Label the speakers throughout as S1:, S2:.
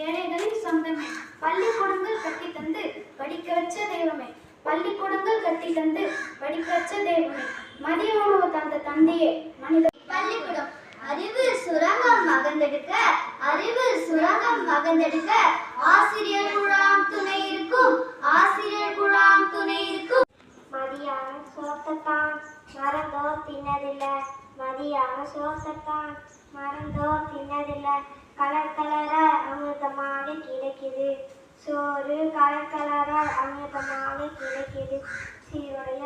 S1: ஏழைகளின் சொந்தமே, பள்ளிக்கூடங்கள் கட்டி தந்து படிக்க வச்ச தெய்வமே, பள்ளிக்கூடங்கள் கட்டி தந்து படிக்க வச்ச தெய்வமே, மதிய உணவு தந்த தந்தையே மனித.
S2: பள்ளிக்கூடம் அறிவு சுரங்கம் மகந்தெடுக்க, அறிவு சுரங்கம் மகந்தெடுக்க ஆசிரியர் குழாம் துணை இருக்கும், ஆசிரியர் குழாம் துணை இருக்கும்.
S3: மதியான சோத்தத்தான் மறந்தோ தின்னதில்ல, மதியான சோத்தத்தான் மறந்தோ தின்னதில்ல, கலர் கலரா அமிர்தமாக கிடைக்குது சோறு, கலர் கலரா அமிர்தமாக கிடைக்குது சீருடைய.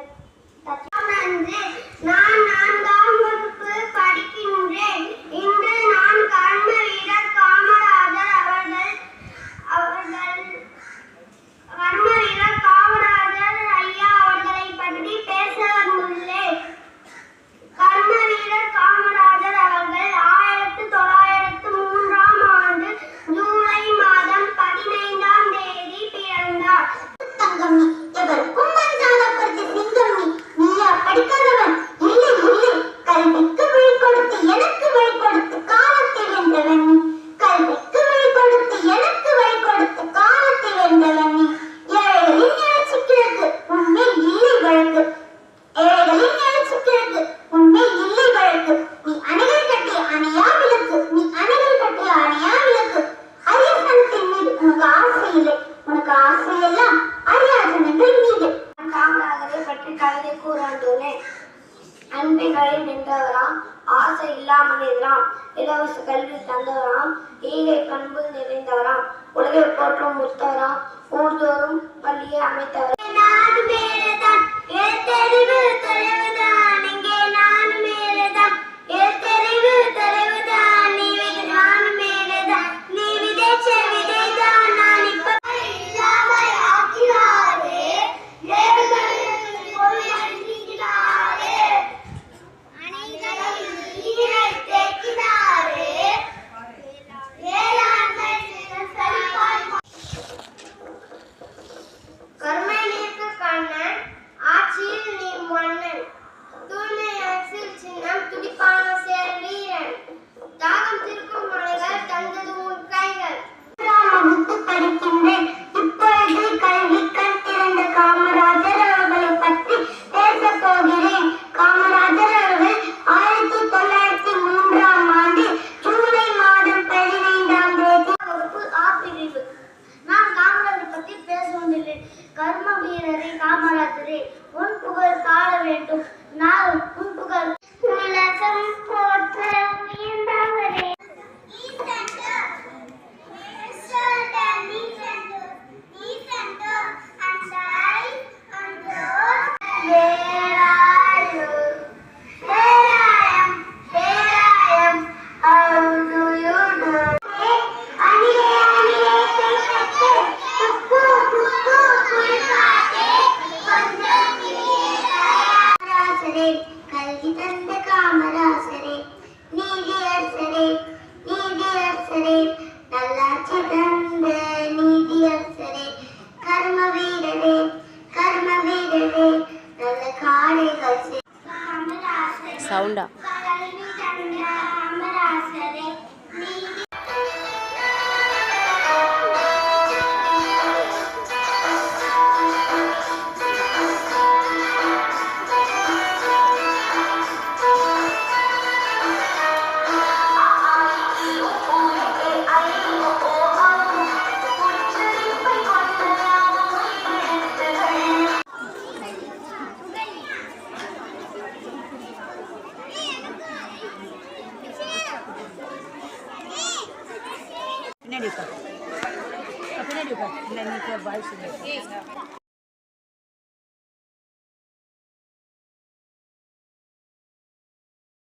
S3: நான் 4ஆம் வகுப்பு படிக்கின்றேன். இன்று நான் கர்ம வீரர் காமராஜர் கர்ம வீரர் காமராஜர் ஐயா அவர்களை பற்றி பேச வந்துள்ளேன். கர்ம வீரர் காமராஜர் அவர்கள் 1903ஆம் ஆண்டு ஜூலை மாதம் 15ஆம் தேதி பிறந்தார்.
S2: தங்கம் நீ, எவருக்கும் மரியாத பற்றி சிங்கம் நீ, நீயா படிக்காதவன் இல்லை இல்லை, கல்விக்கு விழி கொடுத்து எனக்கு வழி கொடுத்து காலத்தை வென்றவன் நீ, கல்விக்கு விழி கொடுத்து எனக்கு வழி கொடுத்து காலத்தை வென்றவன் நீ. ஏழைகளின் எழுச்சி கிழக்கு உண்மையில் இல்லை வழக்கு, ஏழைகளின் எழுச்சி கிழக்கு உண்மையில் இல்லை வழக்கு, நீ அணைகள் கட்டிய அணையா விளக்கு, நீ அணைகள் கட்டிய அணையா விளக்கு. அரியசனத்தின் மீது உனக்கு ஆசை இல்லை, உனக்கு ஆசையெல்லாம் அரியாசனங்கள் மீது.
S3: காமராஜரை பற்றி கவிதை கூறாண்டுள்ளேன். அன்பிகளை நின்றவராம், ஆசை இல்லாமல் இருந்தாம், இலவச கல்வி தந்தவராம், ஈகை பண்பு நிறைந்தவராம், உலகை போற்றும் முத்தவராம், ஊர்தோறும் பள்ளியை அமைத்தவர்.
S2: நான் மேலதான் எழுத்தறிவு தொலைவுதான், இங்கே நான் மேலதான் எழுத்தறிவு தொலைவுதான், நீ நான் மேலதான் நீ விதைச்ச விதைதான் நான் இப்ப இல்லாமல் ஆக்கிறாரே,
S3: கர்மநீர்க்கு கண்ணன் ஆட்சியில் நீ மன்னன், தூய்மை அரசில் சின்னம் துடிப்பான சேர் வீரன், தாகம் திருக்கும் மலைகள் தந்தது உன் கைகள்.
S2: வகுப்பு படிக்கின்றேன். இப்பொழுது கல்வி கண் திறந்த காமராஜர் அவர்களை பற்றி பேசப் போகிறேன். காமராஜர் அவர்கள் 1903ஆம் ஆண்டு ஜூலை மாதம் 15ஆம் தேதி
S3: வகுப்பு ஆ பிரிவு. நான் காமராஜரை பற்றி பேச வந்துள்ளேன். கர்ம வீரரே காமராஜரே, உன் புகழ் பாட வேண்டும், நான் உன் புகழ்.
S2: உலகம் போற்ற உயர்ந்தவரே, கல்வி தந்த காமராசரே, நீதியரசரே நீதியரசரே, நல்லாட்சி தந்த நீதியரசரே, கர்ம வீரரே நல்ல காடைகள்
S4: சவுண்டா
S2: கல்வி தந்த காமராசரே, நீதி.
S4: பின்னாடி உட்கார், பின்னாடி உட்கார், இல்லை நீ வாய்ஸ்